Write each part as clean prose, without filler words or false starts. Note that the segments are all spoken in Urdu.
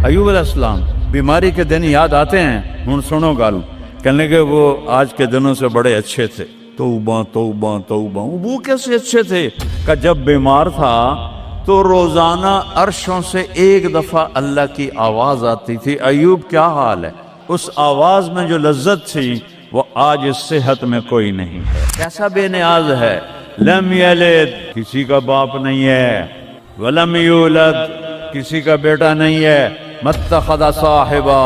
ایوب علیہ السلام بیماری کے دن یاد آتے ہیں، ہن سنو گل، کہنے کہ وہ آج کے دنوں سے بڑے اچھے تھے، توبہ توبہ توبہ۔ وہ کیسے اچھے تھے؟ کہ جب بیمار تھا تو روزانہ عرشوں سے ایک دفعہ اللہ کی آواز آتی تھی، ایوب کیا حال ہے؟ اس آواز میں جو لذت تھی وہ آج اس صحت میں کوئی نہیں ہے۔ کیسا بے نیاز ہے، لم یلد، کسی کا باپ نہیں ہے، ولم یولد، کسی کا بیٹا نہیں ہے، متخذ صاحبہ،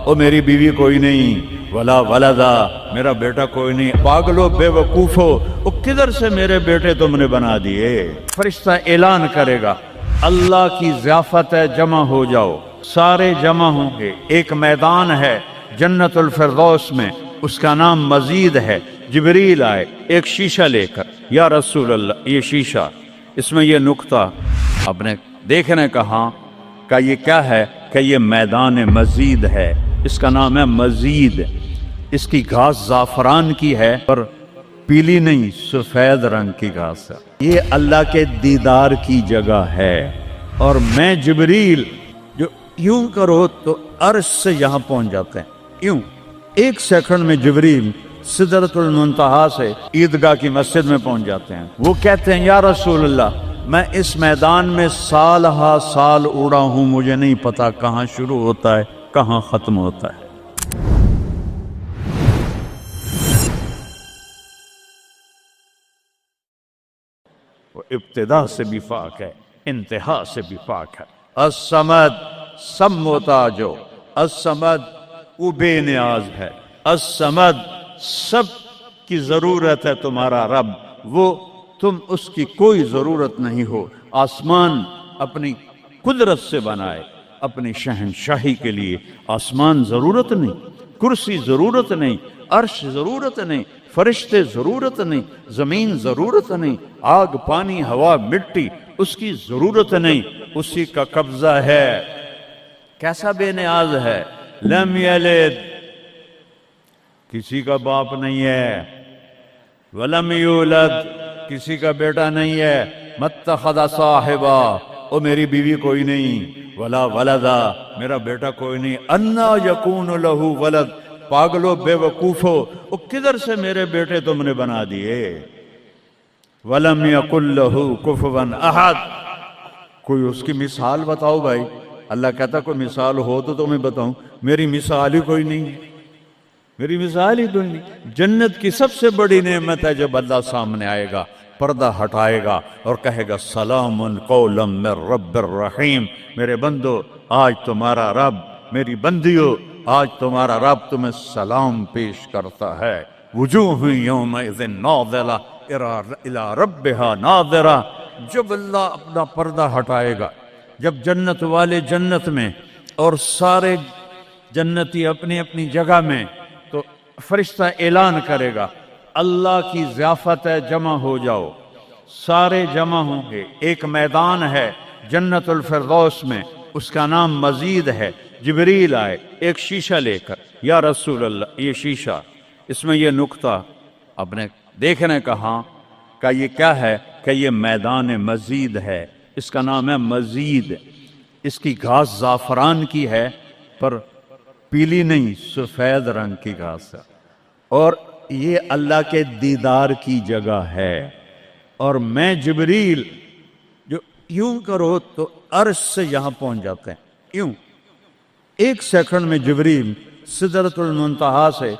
او میری بیوی کوئی نہیں، ولا ولدا، میرا بیٹا کوئی نہیں۔ پاگلو بے وقوفو، او کدھر سے میرے بیٹے تم نے بنا دیے؟ فرشتہ اعلان کرے گا اللہ کی ضیافت ہے، جمع ہو جاؤ، سارے جمع ہوں گے۔ ایک میدان ہے جنت الفردوس میں، اس کا نام مزید ہے۔ جبریل آئے ایک شیشہ لے کر، یا رسول اللہ یہ شیشہ، اس میں یہ نقطہ آپ نے دیکھنے کہا کہ یہ کیا ہے؟ کہ یہ میدان مزید ہے، اس کا نام ہے مزید۔ اس کی گھاس زعفران کی ہے پر پیلی نہیں، سفید رنگ کی گھاس ہے۔ یہ اللہ کے دیدار کی جگہ ہے، اور میں جبریل جو یوں کرو تو عرش سے یہاں پہنچ جاتے ہیں، یوں ایک سیکنڈ میں جبریل سدرۃ المنتہا سے عیدگاہ کی مسجد میں پہنچ جاتے ہیں۔ وہ کہتے ہیں یا رسول اللہ میں اس میدان میں سال ہا سال اڑا ہوں، مجھے نہیں پتا کہاں شروع ہوتا ہے کہاں ختم ہوتا ہے۔ وہ ابتدا سے بھی پاک ہے، انتہا سے بھی پاک ہے۔ الصمد، سب محتاجو، الصمد وہ بے نیاز ہے، الصمد سب کی ضرورت ہے تمہارا رب، وہ تم اس کی کوئی ضرورت نہیں ہو۔ آسمان اپنی قدرت سے بنائے، اپنی شہنشاہی کے لیے آسمان ضرورت نہیں، کرسی ضرورت نہیں، عرش ضرورت نہیں، فرشتے ضرورت نہیں، زمین ضرورت نہیں، آگ پانی ہوا مٹی اس کی ضرورت نہیں، اسی کا قبضہ ہے۔ کیسا بے نیاز ہے، لم یلد، کسی کا باپ نہیں ہے، ولم یولد، کسی کا بیٹا نہیں ہے، متخذ صاحبہ، او میری بیوی کوئی نہیں، ولا ولدا، میرا بیٹا کوئی نہیں، انا یکون لہ ولد، پاگلو بے وقوفو، او کدھر سے میرے بیٹے تم نے بنا دیے؟ ولم یکن لہ کفوا احد، کوئی اس کی مثال بتاؤ بھائی۔ اللہ کہتا کوئی مثال ہو تو تمہیں بتاؤں، میری مثال ہی کوئی نہیں ہے، میری مثال ہی کوئی نہیں۔ جنت کی سب سے بڑی نعمت ہے جب اللہ سامنے آئے گا، پردہ ہٹائے گا اور کہے گا سلام قولا من رب الرحیم، میرے بندو آج تمہارا رب، میری بندیو آج تمہارا رب تمہیں سلام پیش کرتا ہے۔ وجوہ یومئذ ناظرہ الی ربہا ناظرہ، جب اللہ اپنا پردہ ہٹائے گا، جب جنت والے جنت میں اور سارے جنتی اپنی اپنی جگہ میں، تو فرشتہ اعلان کرے گا اللہ کی ضیافت ہے، جمع ہو جاؤ، سارے جمع ہوں گے۔ ایک میدان ہے جنت الفردوس میں، اس کا نام مزید ہے۔ جبریل آئے ایک شیشہ لے کر، یا رسول اللہ یہ شیشہ، اس میں یہ نقطہ آپ نے دیکھنے کہا کہ یہ کیا ہے؟ کہ یہ میدان مزید ہے، اس کا نام ہے مزید۔ اس کی گھاس زعفران کی ہے پر پیلی نہیں، سفید رنگ کی گھاس ہے، اور یہ اللہ کے دیدار کی جگہ ہے۔ اور میں جبریل جو یوں کرو تو عرش سے یہاں پہنچ جاتے ہیں، یوں ایک سیکنڈ میں جبریل سدرۃ المنتہا سے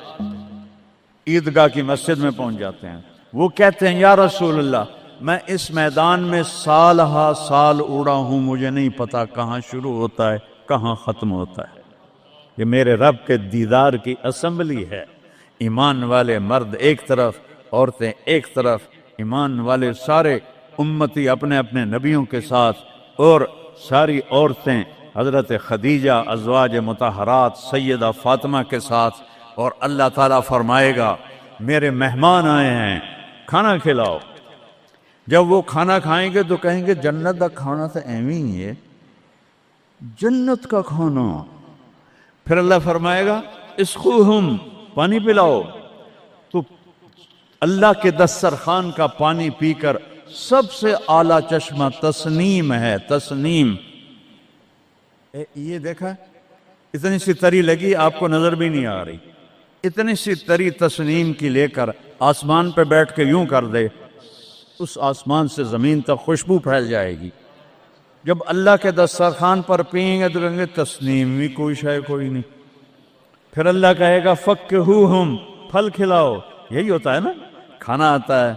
عیدگاہ کی مسجد میں پہنچ جاتے ہیں۔ وہ کہتے ہیں یا رسول اللہ میں اس میدان میں سال ہا سال اڑا ہوں، مجھے نہیں پتا کہاں شروع ہوتا ہے کہاں ختم ہوتا ہے۔ یہ میرے رب کے دیدار کی اسمبلی ہے، ایمان والے مرد ایک طرف، عورتیں ایک طرف، ایمان والے سارے امتی اپنے اپنے نبیوں کے ساتھ، اور ساری عورتیں حضرت خدیجہ ازواج مطہرات سیدہ فاطمہ کے ساتھ، اور اللہ تعالیٰ فرمائے گا میرے مہمان آئے ہیں کھانا کھلاؤ۔ جب وہ کھانا کھائیں گے تو کہیں گے جنت کا کھانا تو ایویں ہی ہے، جنت کا کھانا۔ پھر اللہ فرمائے گا اسقوہم، پانی پلاؤ، تو اللہ کے دسترخوان کا پانی پی کر سب سے اعلیٰ چشمہ تسنیم ہے، تسنیم یہ دیکھا اتنی سی تری لگی آپ کو نظر بھی نہیں آ رہی، اتنی سی تری تسنیم کی لے کر آسمان پہ بیٹھ کے یوں کر دے، اس آسمان سے زمین تک خوشبو پھیل جائے گی۔ جب اللہ کے دسترخوان پر پئیں گے تو کہیں گے تسنیم بھی کوئی شے کوئی نہیں۔ پھر اللہ کہے گا فکہوہم، پھل کھلاؤ۔ یہی ہوتا ہے نا، کھانا آتا ہے،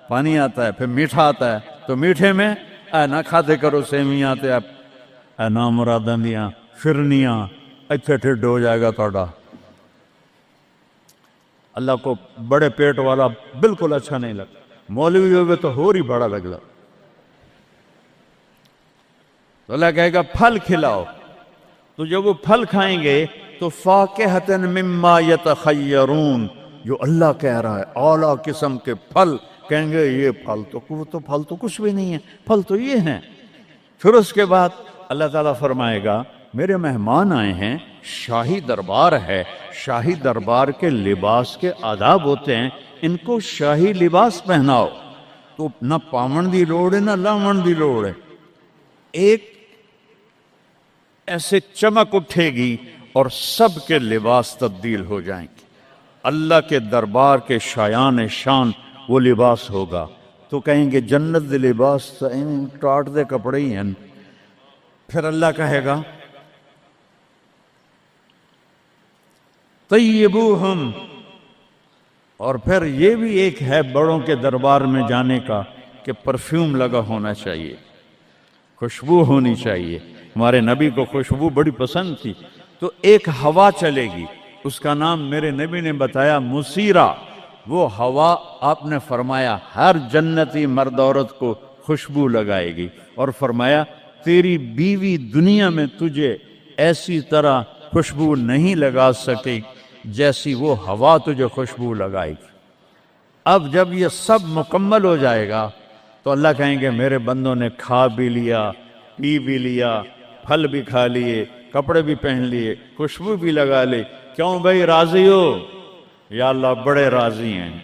پانی آتا ہے، پھر میٹھا آتا ہے، تو میٹھے میں اے نہ کھاتے کرو سیویاں تے اے نا مراداں دیاں فرنیاں، اتنے ٹھڈ ہو جائے گا تھوڑا۔ اللہ کو بڑے پیٹ والا بالکل اچھا نہیں لگتا، مولوی ہوئے تو ہی بڑا لگتا۔ تو اللہ کہے گا پھل کھلاؤ، تو جب وہ پھل کھائیں گے تو فاکہۃ مما یتخیرون، جو اللہ کہہ رہا ہے اعلیٰ قسم کے پھل، کہیں گے یہ پھل تو کچھ بھی نہیں ہے، پھل تو یہ ہیں۔ پھر اس کے بعد اللہ تعالیٰ فرمائے گا میرے مہمان آئے ہیں، شاہی دربار ہے، شاہی دربار کے لباس کے آداب ہوتے ہیں، ان کو شاہی لباس پہناؤ۔ تو نہ پاون دی لوڑ ہے نہ لاون دی لوڑ ہے، ایک ایسے چمک اٹھے گی اور سب کے لباس تبدیل ہو جائیں گے۔ اللہ کے دربار کے شایان شان وہ لباس ہوگا، تو کہیں گے جنت دے لباس ٹاٹ دے کپڑے ہی ہیں۔ پھر اللہ کہے گا طیبوہم، اور پھر یہ بھی ایک ہے بڑوں کے دربار میں جانے کا کہ پرفیوم لگا ہونا چاہیے، خوشبو ہونی چاہیے۔ ہمارے نبی کو خوشبو بڑی پسند تھی، تو ایک ہوا چلے گی، اس کا نام میرے نبی نے بتایا مسیرہ۔ وہ ہوا آپ نے فرمایا ہر جنتی مرد عورت کو خوشبو لگائے گی، اور فرمایا تیری بیوی دنیا میں تجھے ایسی طرح خوشبو نہیں لگا سکی جیسی وہ ہوا تجھے خوشبو لگائے گی۔ اب جب یہ سب مکمل ہو جائے گا تو اللہ کہیں گے میرے بندوں نے کھا بھی لیا، پی بھی لیا، پھل بھی کھا لیے، کپڑے بھی پہن لیے، خوشبو بھی لگا لی، کیوں بھائی راضی ہو؟ یا اللہ بڑے راضی ہیں،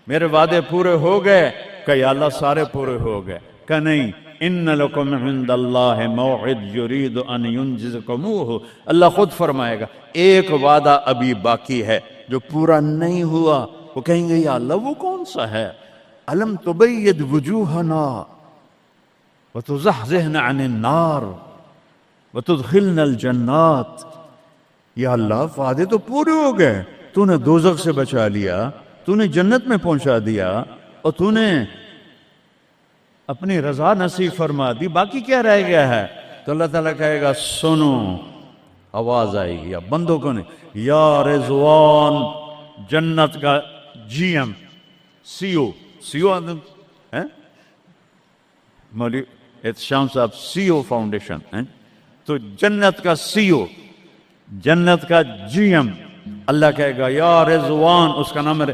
میرے وعدے پورے ہو گئے؟ کہ یا اللہ سارے پورے ہو گئے۔ کہ نہیں، ان لکم عند اللہ موعد یرید ان ینجزکموہ، اللہ خود فرمائے گا ایک وعدہ ابھی باقی ہے جو پورا نہیں ہوا۔ وہ کہیں گے یا اللہ وہ کون سا ہے؟ الم تبید وجوہنا وتزحزحنا عن النار وتدخلنا الجنات۔ یا اللہ وعدے تو پورے ہو گئے، تو نے دوزخ سے بچا لیا، تو نے جنت میں پہنچا دیا، اور تو نے اپنی رضا نصیب فرما دی، باقی کیا رہ گیا ہے؟ تو اللہ تعالیٰ کہے گا سنو، آواز آئے گی، یا بندوں کو نہیں، یا رضوان، جنت کا جی ایم سی او ہے مولوی احتشام صاحب، سی او فاؤنڈیشن ہے، تو جنت کا سی او، جنت کا جی ایم، اللہ کہے گا یا رضوان، اس کا نام ہے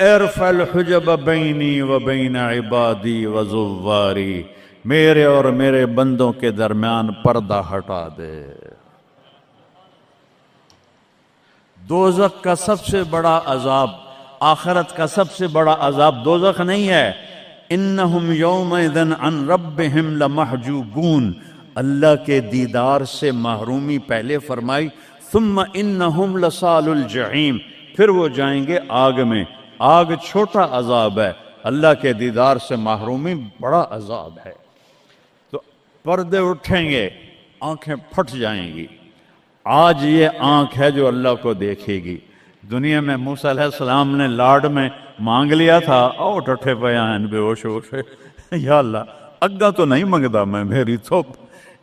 ارفع الحجب بینی و بین عبادی و زواری، میرے اور میرے بندوں کے درمیان پردہ ہٹا دے۔ دوزخ کا سب سے بڑا عذاب، آخرت کا سب سے بڑا عذاب دوزخ نہیں ہے، انہم یومئذ عن ربہم لمحجوبون، اللہ کے دیدار سے محرومی پہلے فرمائی، ثم انہم لصال الجحیم، پھر وہ جائیں گے آگ میں۔ آگ چھوٹا عذاب ہے، اللہ کے دیدار سے محرومی بڑا عذاب ہے۔ تو پردے اٹھیں گے، آنکھیں پھٹ جائیں گی۔ آج یہ آنکھ ہے جو اللہ کو دیکھے گی۔ دنیا میں موسیٰ علیہ السلام نے لاڈ میں مانگ لیا تھا، او ٹھٹھے بیان بے ہوش ہو گئے، یا اللہ اگا تو نہیں منگدا میں، میری تو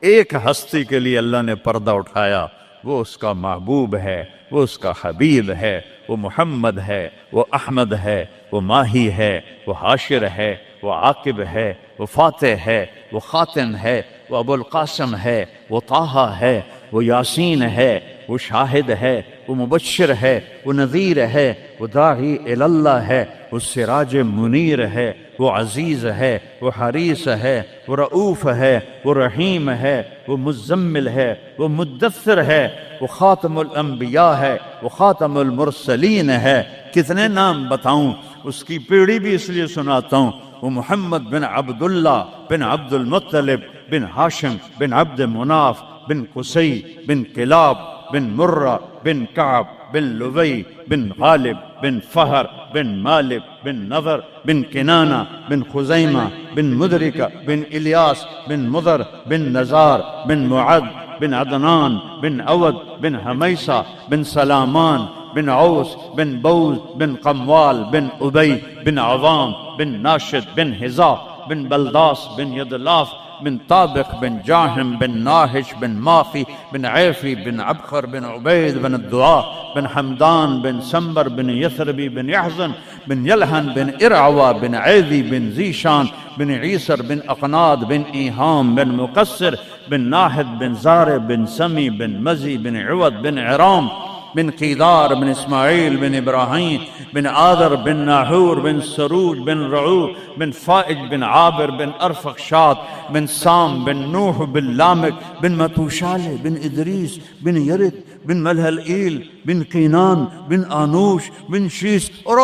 ایک ہستی کے لیے اللہ نے پردہ اٹھایا، وہ اس کا محبوب ہے، وہ اس کا حبیب ہے، وہ محمد ہے، وہ احمد ہے، وہ ماہی ہے، وہ حاشر ہے، وہ عاقب ہے، وہ فاتح ہے، وہ خاتم ہے، وہ ابو القاسم ہے، وہ طٰہٰ ہے، وہ یاسین ہے، وہ شاہد ہے، وہ مبشر ہے، وہ نذیر ہے، وہ داعی الی اللہ ہے، وہ سراج منیر ہے، وہ عزیز ہے، وہ حریص ہے، وہ رؤوف ہے، وہ رحیم ہے، وہ مزمل ہے، وہ مدثر ہے، وہ خاتم الانبیاء ہے، وہ خاتم المرسلین ہے۔ کتنے نام بتاؤں، اس کی پیڑھی بھی اس لیے سناتا ہوں، وہ محمد بن عبداللہ بن عبد المطلب بن ہاشم بن عبد مناف بن قصي بن كلاب بن مرة بن كعب بن لبي بن غالب بن فهر بن مالك بن نضر بن كنانة بن خزيمة بن مدركة بن إلياس بن مضر بن نزار بن معد بن عدنان بن أود بن هميسة بن سلامان بن عوس بن بوز بن قموال بن أبي بن عظام بن ناشد بن هزاء بن بلداس بن يدلاف بن طابق بن جاهم بن ناهش بن ماخي بن عيفي بن عبخر بن عبيد بن الدعاء بن حمدان بن سنبر بن يثربي بن يحزن بن يلهن بن إرعوى بن عيذي بن زيشان بن عيسر بن أقناد بن إيهام بن مقصر بن ناهد بن زار بن سمي بن مزي بن عوض بن عرام بن قيدار بن إسماعيل بن إبراهيم بن آذر بن ناحور بن سروج بن رعو بن فائج بن عابر بن أرفخشاد بن سام بن نوح بن لامك بن متوشالة بن إدريس بن يرد بن ملهلئيل بن قينان بن آنوش بن شيس اور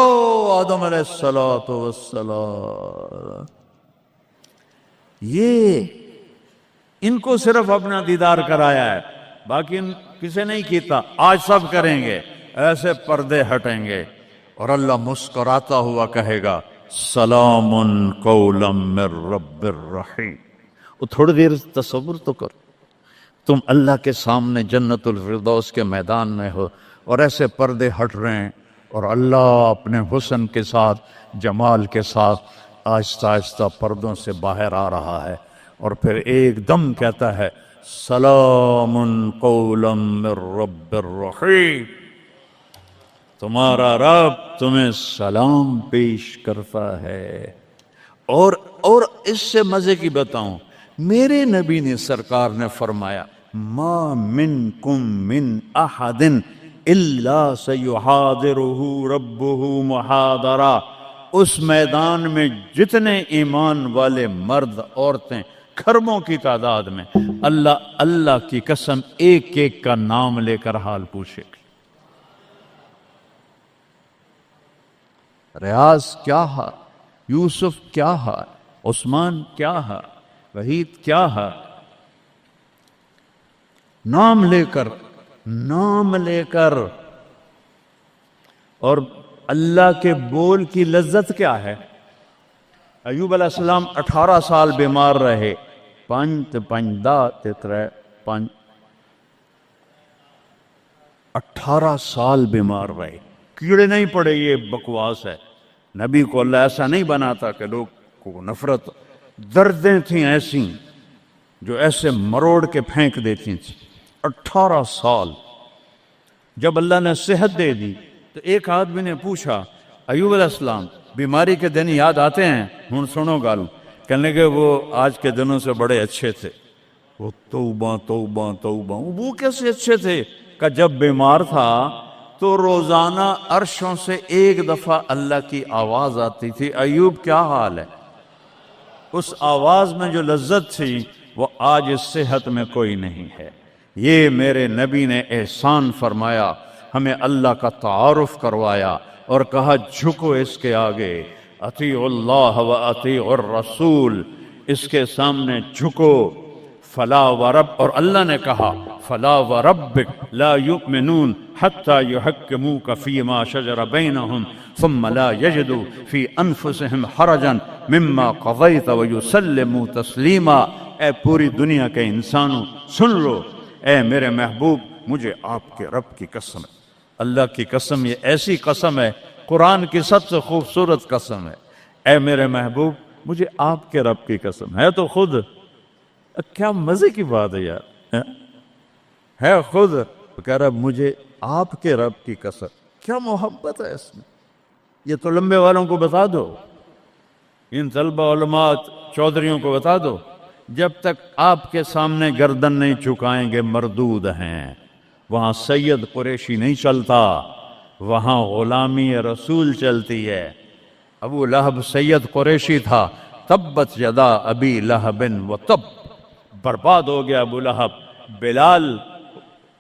آدم علیہ الصلوۃ والسلام. یہ ان کو صرف اپنا دیدار کرایا ہے، باقی کسے نہیں کیتا. آج سب کریں گے، ایسے پردے ہٹیں گے اور اللہ مسکراتا ہوا کہے گا سلام قولا من رب الرحیم. وہ تھوڑی دیر تصور تو کر، تم اللہ کے سامنے جنت الفردوس کے میدان میں ہو اور ایسے پردے ہٹ رہے ہیں اور اللہ اپنے حسن کے ساتھ، جمال کے ساتھ آہستہ آہستہ پردوں سے باہر آ رہا ہے اور پھر ایک دم کہتا ہے سلام قولا من رب الرحیم. تمہارا رب تمہیں سلام پیش کرتا ہے. اور اس سے مزے کی بتاؤں، میرے نبی نے سرکار نے فرمایا ما منکم من احد الا سیحاضرہ ربہ محاضرہ. اس میدان میں جتنے ایمان والے مرد عورتیں کھربوں کی تعداد میں، اللہ کی قسم ایک ایک کا نام لے کر حال پوچھے گی. ریاض کیا حال، یوسف کیا حال، عثمان کیا حال، وحید کیا حال. نام لے کر. اور اللہ کے بول کی لذت کیا ہے. ایوب علیہ السلام 18 سال بیمار رہے. 18 سال بیمار رہے، کیڑے نہیں پڑے. یہ بکواس ہے. نبی کو اللہ ایسا نہیں بناتا کہ لوگ کو نفرت. دردیں تھیں ایسی جو ایسے مروڑ کے پھینک دیتی تھیں. 18 سال. جب اللہ نے صحت دے دی تو ایک آدمی نے پوچھا ایوب علیہ السلام بیماری کے دن یاد آتے ہیں؟ ہن سنو گالوں. کہنے کہ وہ آج کے دنوں سے بڑے اچھے تھے. وہ توبہ توبہ توبہ. وہ کیسے اچھے تھے؟ کہ جب بیمار تھا تو روزانہ عرشوں سے ایک دفعہ اللہ کی آواز آتی تھی ایوب کیا حال ہے. اس آواز میں جو لذت تھی وہ آج اس صحت میں کوئی نہیں ہے. یہ میرے نبی نے احسان فرمایا، ہمیں اللہ کا تعارف کروایا اور کہا جھکو اس کے آگے. اطیعوا اللہ و اطیعوا الرسول. اس کے سامنے جھکو. فلا ورب، اور اللہ نے کہا فلا وربک لا یؤمنون حتی یحکموک فیما شجر بینہم ثم لا یجدوا فی انفسہم حرجا مما قضیت ویسلموا تسلیما. اے پوری دنیا کے انسانوں سن لو، اے میرے محبوب مجھے آپ کے رب کی قسم ہے. اللہ کی قسم، یہ ایسی قسم ہے، قرآن کی سب سے خوبصورت قسم ہے. اے میرے محبوب مجھے آپ کے رب کی قسم ہے. تو خود کیا مزے کی بات ہے یار، ہے خود کہہ رہا مجھے آپ کے رب کی قسم. کیا محبت ہے اس میں. یہ تو لمبے والوں کو بتا دو، ان طلبہ علماء چودھریوں کو بتا دو، جب تک آپ کے سامنے گردن نہیں جھکائیں گے مردود ہیں. وہاں سید قریشی نہیں چلتا، وہاں غلامی رسول چلتی ہے. ابو لہب سید قریشی تھا. تبت یدا ابی لہب و تب، برباد ہو گیا ابو لہب. بلال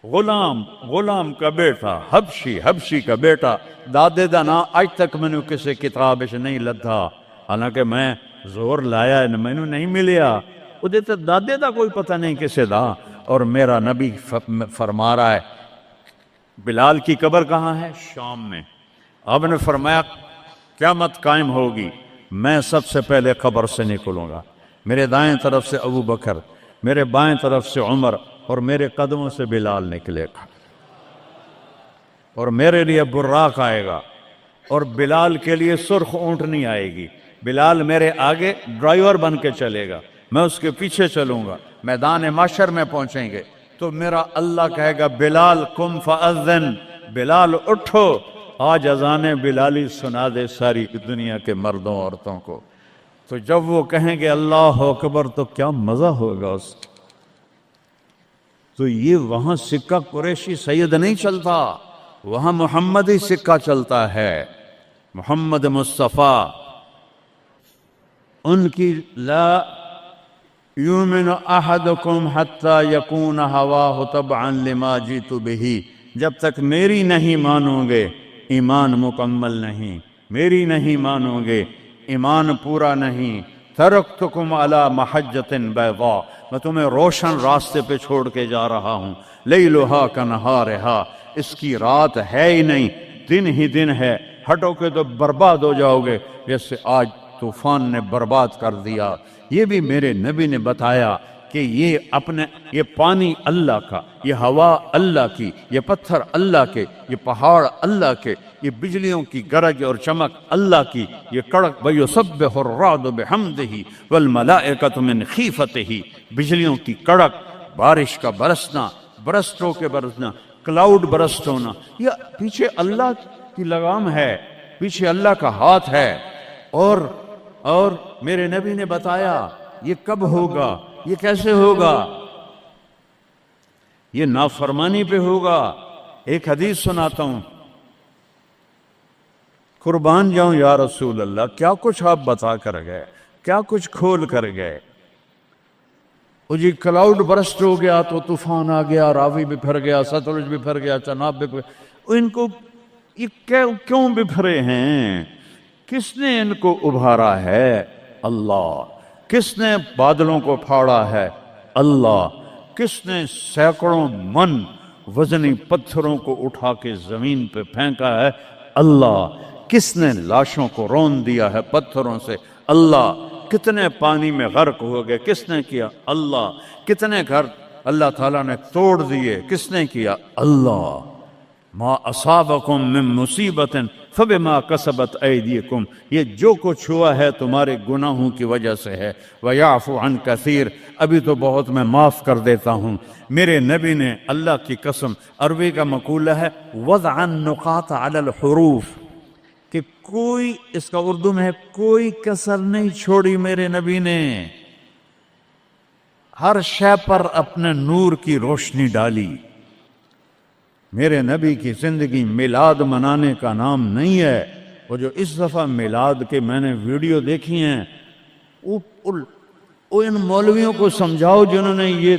غلام کا بیٹا، حبشی کا بیٹا. دادے دا نا آج تک میں نے کسی کتاب سے نہیں لدھا، حالانکہ میں زور لایا میں نے نہیں ملیا. وہ دیتے دادے دا کوئی پتہ نہیں کسے دا. اور میرا نبی فرما رہا ہے بلال کی قبر کہاں ہے؟ شام میں۔ آپ نے فرمایا قیامت قائم ہوگی، میں سب سے پہلے قبر سے نکلوں گا، میرے دائیں طرف سے ابو بکر، میرے بائیں طرف سے عمر، اور میرے قدموں سے بلال نکلے گا، اور میرے لیے براق آئے گا، اور بلال کے لیے سرخ اونٹنی آئے گی۔ بلال میرے آگے ڈرائیور بن کے چلے گا، میں اس کے پیچھے چلوں گا، میدان محشر میں پہنچیں گے تو میرا اللہ کہے گا بلال قم فاذن، بلال اٹھو، آج اذان بلالی سنا دے ساری دنیا کے مردوں عورتوں کو۔ تو جب وہ کہیں گے اللہ اکبر تو کیا مزہ ہوگا اس کا۔ تو یہ وہاں سکہ قریشی سید نہیں چلتا، وہاں محمدی سکہ چلتا ہے، محمد مصطفیٰ۔ ان کی لا یؤمن احدکم حتی یکون ہواہ تبعا لما جئت بہ، جب تک میری نہیں مانو گے ایمان مکمل نہیں، میری نہیں مانو گے ایمان پورا نہیں۔ ترکتکم علی محجۃ بیضاء، میں تمہیں روشن راستے پہ چھوڑ کے جا رہا ہوں، لیلھا کنہارھا، اس کی رات ہے ہی نہیں، دن ہی دن ہے، ہٹو گے تو برباد ہو جاؤ گے جیسے آج طوفان نے برباد کر دیا۔ یہ بھی میرے نبی نے بتایا کہ یہ پانی اللہ کا، یہ ہوا اللہ کی، یہ پتھر اللہ کے، یہ پہاڑ اللہ کے، یہ بجلیوں کی گرج اور چمک اللہ کی، یہ کڑک وَيُسَبِّحُ الرَّعْدُ بِحَمْدِهِ وَالْمَلَائِكَةُ مِنْ خِيفَتِهِ، بجلیوں کی کڑک، بارش کا برسنا، برسٹوں کے برسنا، کلاؤڈ برسٹ ہونا، یہ پیچھے اللہ کی لگام ہے، پیچھے اللہ کا ہاتھ ہے۔ اور میرے نبی نے بتایا یہ کب ہوگا، یہ کیسے ہوگا، یہ نافرمانی پہ ہوگا۔ ایک حدیث سناتا ہوں، قربان جاؤں یا رسول اللہ، کیا کچھ آپ بتا کر گئے، کیا کچھ کھول کر گئے۔ وہ جی کلاؤڈ برسٹ ہو گیا تو طوفان آ گیا، راوی بپھر گیا، ستلج بپھر گیا، چناب بپھر گیا، ان کو یہ کیوں بپھرے ہیں؟ کس نے ان کو ابھارا ہے؟ اللہ۔ کس نے بادلوں کو پھاڑا ہے؟ اللہ۔ کس نے سینکڑوں من وزنی پتھروں کو اٹھا کے زمین پہ پھینکا ہے؟ اللہ۔ کس نے لاشوں کو رون دیا ہے پتھروں سے؟ اللہ۔ کتنے پانی میں غرق ہو گئے، کس نے کیا؟ اللہ۔ کتنے گھر اللہ تعالیٰ نے توڑ دیے، کس نے کیا؟ اللہ۔ ما اصابکم من مصیبت فبما کسبت ایدیکم، یہ جو کچھ ہوا ہے تمہارے گناہوں کی وجہ سے ہے۔ ویعفو عن کثیر، ابھی تو بہت میں معاف کر دیتا ہوں۔ میرے نبی نے اللہ کی قسم، عربی کا مقولہ ہے وضع النقاط علی الحروف، کہ کوئی، اس کا اردو میں ہے کوئی کسر نہیں چھوڑی میرے نبی نے، ہر شے پر اپنے نور کی روشنی ڈالی۔ میرے نبی کی زندگی میلاد منانے کا نام نہیں ہے۔ وہ جو اس دفعہ میلاد کے میں نے ویڈیو دیکھی ہیں، وہ ان مولویوں کو سمجھاؤ جنہوں نے یہ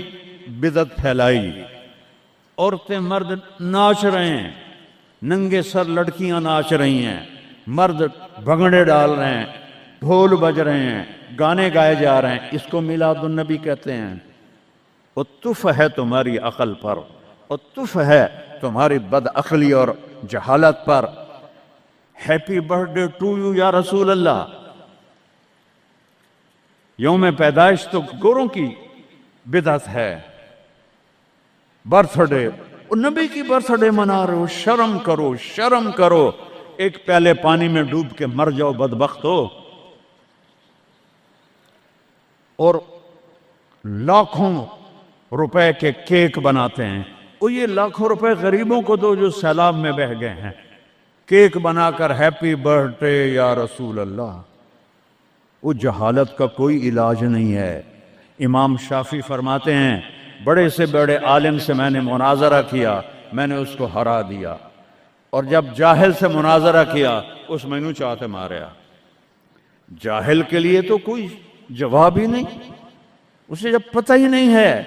بدعت پھیلائی۔ عورتیں مرد ناچ رہے ہیں، ننگے سر لڑکیاں ناچ رہی ہیں، مرد بھنگڑے ڈال رہے ہیں، ڈھول بج رہے ہیں، گانے گائے جا رہے ہیں، اس کو میلاد النبی کہتے ہیں۔ وہ تف ہے تمہاری عقل پر، اور تف ہے تمہاری بد عقلی اور جہالت پر۔ Happy birthday to you یا رسول اللہ، یوم پیدائش تو گوروں کی بدعت ہے۔ برتھ ڈے، نبی کی برتھ ڈے منا رہے ہو، شرم کرو، شرم کرو۔ ایک پیالے پانی میں ڈوب کے مر جاؤ بدبخت ہو۔ اور لاکھوں روپے کے کیک بناتے ہیں، وہ یہ لاکھوں روپے غریبوں کو دو جو سیلاب میں بہہ گئے ہیں، کیک بنا کر ہیپی برتھ ڈے یا رسول اللہ۔ وہ جہالت کا کوئی علاج نہیں ہے۔ امام شافعی فرماتے ہیں بڑے سے بڑے عالم سے میں نے مناظرہ کیا، میں نے اس کو ہرا دیا، اور جب جاہل سے مناظرہ کیا اس میں نو چاہتے ماریا۔ جاہل کے لیے تو کوئی جواب ہی نہیں، اسے جب پتہ ہی نہیں ہے۔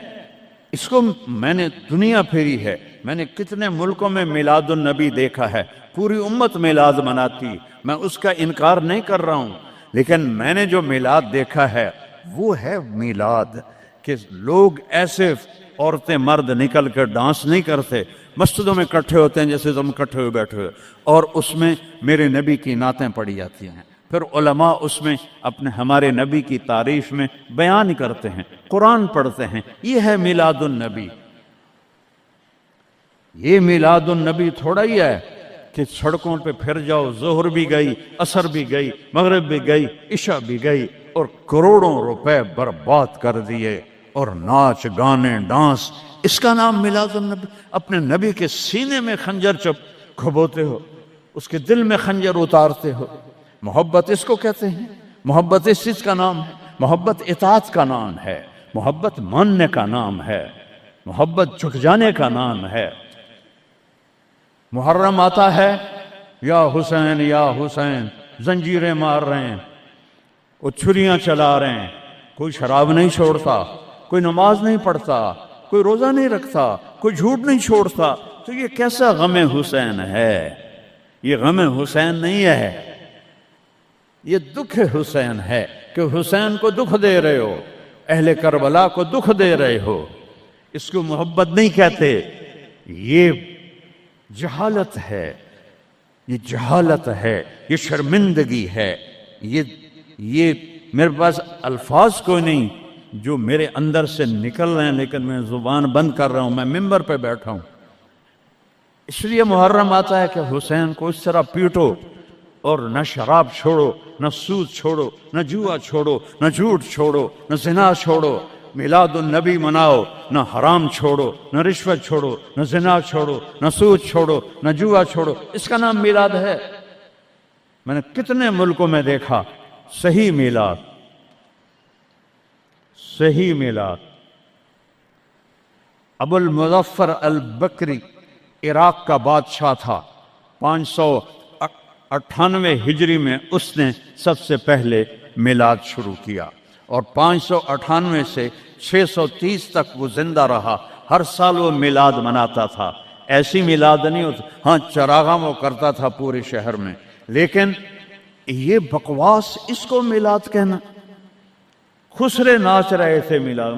اس کو میں نے دنیا پھیری ہے، میں نے کتنے ملکوں میں میلاد النبی دیکھا ہے، پوری امت میلاد مناتی، میں اس کا انکار نہیں کر رہا ہوں، لیکن میں نے جو میلاد دیکھا ہے وہ ہے میلاد کہ لوگ ایسے عورتیں مرد نکل کر ڈانس نہیں کرتے، مسجدوں میں اکٹھے ہوتے ہیں جیسے تم اکٹھے ہوئے بیٹھے ہوئے، اور اس میں میرے نبی کی نعتیں پڑھی جاتی ہیں، پھر علماء اس میں اپنے ہمارے نبی کی تعریف میں بیان کرتے ہیں، قرآن پڑھتے ہیں۔ یہ ہے میلاد النبی۔ یہ میلاد النبی تھوڑا ہی ہے کہ سڑکوں پہ پھر جاؤ، ظہر بھی گئی، عصر بھی گئی، مغرب بھی گئی، عشاء بھی گئی، اور کروڑوں روپے برباد کر دیے، اور ناچ گانے ڈانس، اس کا نام میلاد النبی؟ اپنے نبی کے سینے میں خنجر کھبوتے ہو، اس کے دل میں خنجر اتارتے ہو۔ محبت اس کو کہتے ہیں، محبت اس چیز کا نام ہے، محبت اطاعت کا نام ہے، محبت ماننے کا نام ہے، محبت جھک جانے کا نام ہے۔ محرم آتا ہے، یا حسین یا حسین، زنجیریں مار رہے ہیں، وہ چھریاں چلا رہے ہیں، کوئی شراب نہیں چھوڑتا، کوئی نماز نہیں پڑھتا، کوئی روزہ نہیں رکھتا، کوئی جھوٹ نہیں چھوڑتا، تو یہ کیسا غم حسین ہے؟ یہ غم حسین نہیں ہے، یہ دکھ حسین ہے کہ حسین کو دکھ دے رہے ہو، اہل کربلا کو دکھ دے رہے ہو۔ اس کو محبت نہیں کہتے، یہ جہالت ہے، یہ جہالت ہے، یہ شرمندگی ہے، یہ میرے پاس الفاظ کوئی نہیں جو میرے اندر سے نکل رہے ہیں، لیکن میں زبان بند کر رہا ہوں، میں ممبر پہ بیٹھا ہوں۔ اس لیے محرم آتا ہے کہ حسین کو اس طرح پیٹو، اور نہ شراب چھوڑو، نہ سود چھوڑو، نہ جوا چھوڑو، نہ جھوٹ چھوڑو، نہ زنا چھوڑو، میلاد النبی مناؤ، نہ حرام چھوڑو، نہ رشوت چھوڑو، نہ زنا چھوڑو، نہ سود چھوڑو، نہ جوا چھوڑو، اس کا نام میلاد ہے۔ میں نے کتنے ملکوں میں دیکھا صحیح میلاد، صحیح میلاد۔ ابو المظفر البکری عراق کا بادشاہ تھا، 598 ہجری میں اس نے سب سے پہلے میلاد شروع کیا، اور 598 سے 630 تک وہ زندہ رہا، ہر سال وہ میلاد مناتا تھا۔ ایسی میلاد نہیں ہوتا، ہاں چراغاں وہ کرتا تھا پورے شہر میں، لیکن یہ بکواس، اس کو میلاد کہنا۔ خسرے ناچ رہے تھے میلاد،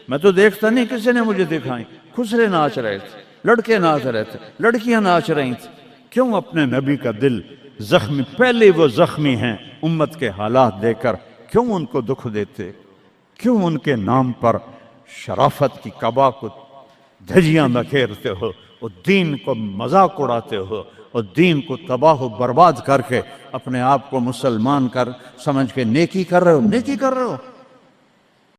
میں تو دیکھتا نہیں، کسی نے مجھے دکھائی، خسرے ناچ رہے تھے، لڑکے ناچ رہے تھے، لڑکیاں ناچ رہی تھیں۔ کیوں اپنے نبی کا دل زخمی، پہلے وہ زخمی ہیں امت کے حالات دے کر، کیوں ان کو دکھ دیتے؟ کیوں ان کے نام پر شرافت کی قبا کو دھجیاں بکھیرتے ہو، اور دین کو مذاق اڑاتے ہو، اور دین کو تباہ و برباد کر کے اپنے آپ کو مسلمان کر سمجھ کے نیکی کر رہے ہو؟ نیکی کر رہے ہو،